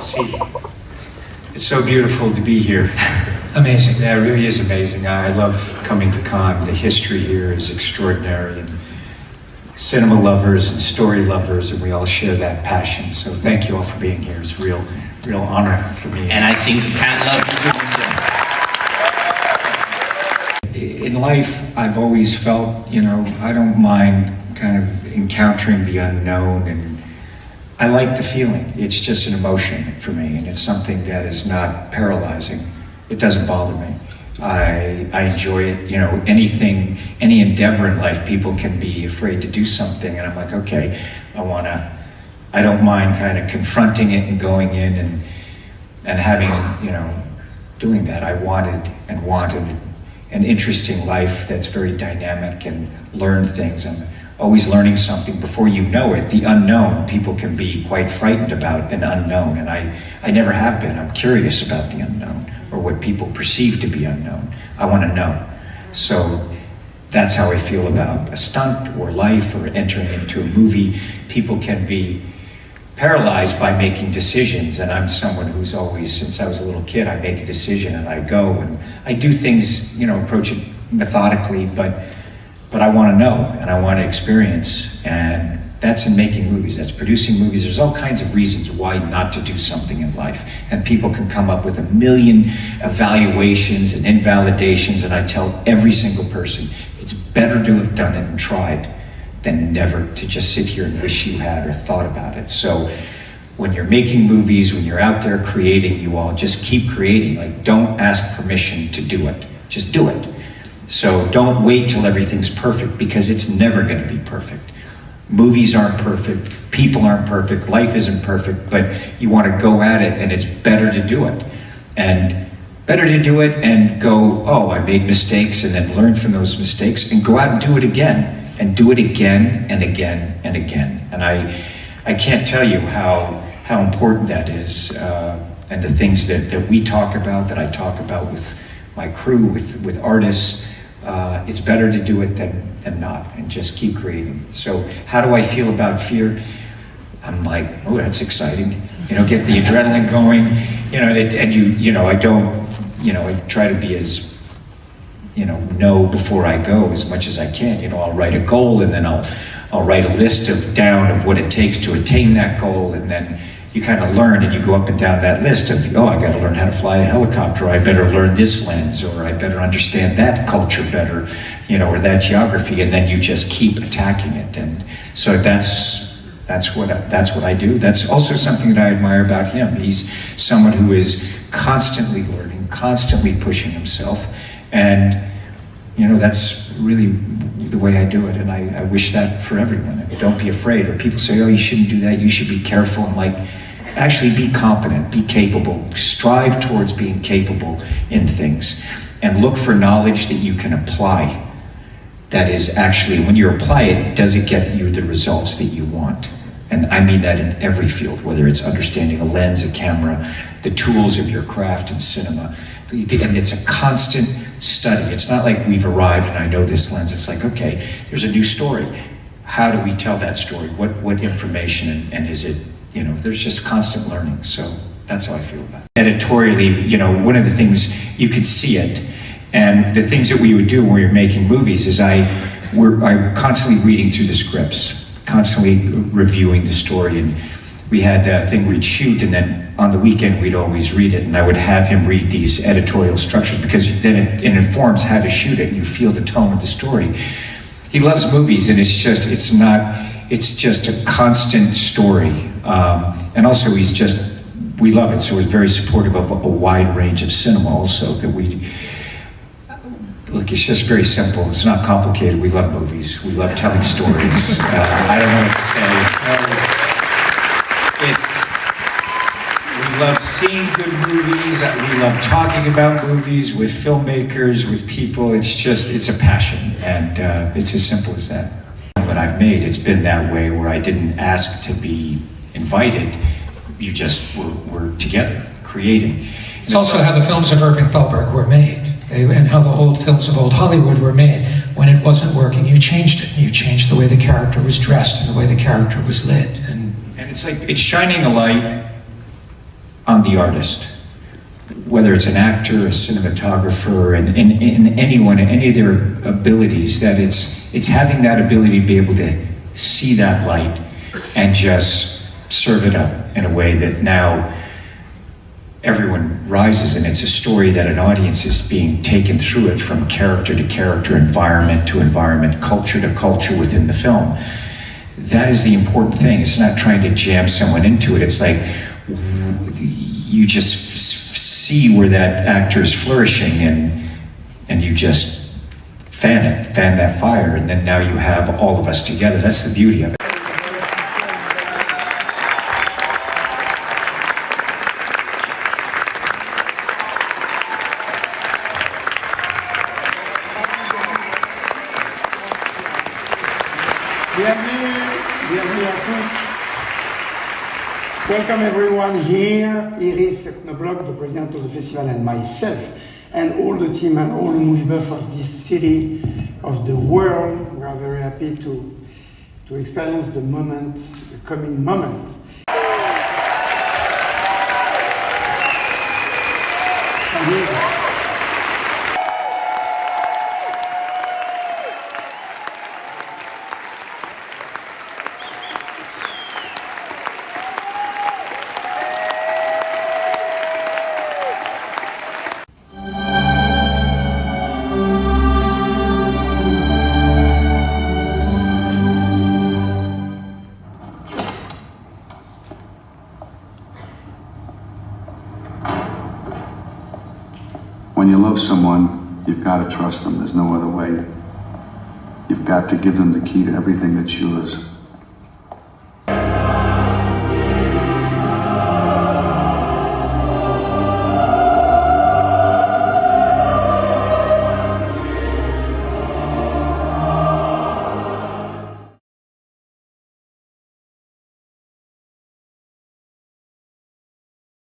See, it's so beautiful to be here. Amazing. Yeah, it really is amazing. I love coming to Cannes. The history here is extraordinary, and cinema lovers and story lovers, and we all share that passion. So thank you all for being here. It's a real honor for me. And I think Cannes love you too. In life, I've always felt, I don't mind kind of encountering the unknown, and I like the feeling. It's just an emotion for me, and it's something that is not paralyzing. It doesn't bother me. I enjoy it. Any endeavor in life, people can be afraid to do something, and I'm like, okay, I don't mind kind of confronting it and going in and having, doing that. I wanted an interesting life that's very dynamic and learn things. I'm always learning something. Before you know it, the unknown, people can be quite frightened about an unknown, and I never have been. I'm curious about the unknown, or what people perceive to be unknown. I want to know. So that's how I feel about a stunt or life or entering into a movie. People can be paralyzed by making decisions, and I'm someone who's always, since I was a little kid, I make a decision and I go and I do things, approach it methodically, but I want to know and I want to experience, and that's in making movies, that's producing movies. There's all kinds of reasons why not to do something in life, and people can come up with a million evaluations and invalidations, and I tell every single person, it's better to have done it and tried than never to just sit here and wish you had or thought about it. So when you're making movies, when you're out there creating, you all just keep creating. Like, don't ask permission to do it, just do it. So don't wait till everything's perfect, because it's never going to be perfect. Movies aren't perfect, people aren't perfect, life isn't perfect, but you want to go at it, and it's better to do it. And better to do it and go, oh, I made mistakes, and then learn from those mistakes and go out and do it again, and do it again and again and again. And I can't tell you how important that is, and the things that we talk about, that I talk about with my crew, with artists. It's better to do it than not, and just keep creating. So how do I feel about fear? I'm like, oh, that's exciting. Get the adrenaline going, I try to be as, know before I go as much as I can. I'll write a goal, and then I'll write a list down of what it takes to attain that goal, and then you kind of learn, and you go up and down that list of, I got to learn how to fly a helicopter, or I better learn this lens, or I better understand that culture better, or that geography, and then you just keep attacking it. And so that's what I do. That's also something that I admire about him. He's someone who is constantly learning, constantly pushing himself, and that's really the way I do it, and I wish that for everyone. Don't be afraid. Or people say, oh, you shouldn't do that, you should be careful. I'm like, actually be competent, be capable, strive towards being capable in things, and look for knowledge that you can apply. That is actually, when you apply it, does it get you the results that you want? And I mean that in every field, whether it's understanding a lens, a camera, the tools of your craft in cinema. And it's a constant study. It's not like we've arrived and I know this lens. It's like, okay, there's a new story. How do we tell that story? What information, and is it, there's just constant learning. So that's how I feel about it. Editorially, one of the things, you could see it, and the things that we would do when we were making movies is I'm constantly reading through the scripts, constantly reviewing the story, and we had a thing we'd shoot, and then on the weekend we'd always read it, and I would have him read these editorial structures, because then it informs how to shoot it. You feel the tone of the story. He loves movies, and it's just a constant story. And also we love it, so he's very supportive of a wide range of cinema also, it's just very simple. It's not complicated. We love movies. We love telling stories. I don't know what to say. We love seeing good movies. We love talking about movies with filmmakers, with people. It's a passion, and it's as simple as that. What I've made, it's been that way, where I didn't ask to be invited. You just were together, creating. It's also how the films of Irving Thalberg were made, and how the old films of old Hollywood were made. When it wasn't working, you changed it. You changed the way the character was dressed and the way the character was lit. And it's like, it's shining a light on the artist. Whether it's an actor, a cinematographer, and anyone, any of their abilities, that it's having that ability to be able to see that light and just serve it up in a way that now everyone rises, and it's a story that an audience is being taken through it from character to character, environment to environment, culture to culture within the film. That is the important thing. It's not trying to jam someone into it. It's like you just see where that actor is flourishing, and you just fan that fire, and then now you have all of us together. That's the beauty of it. Bienvenue à tous. Welcome everyone here. Iris Knobloch, the president of the festival, and myself, and all the team and all the movie buff of this city, of the world. We are very happy to experience the moment, the coming moment. When you love someone, you've got to trust them. There's no other way. You've got to give them the key to everything that's yours.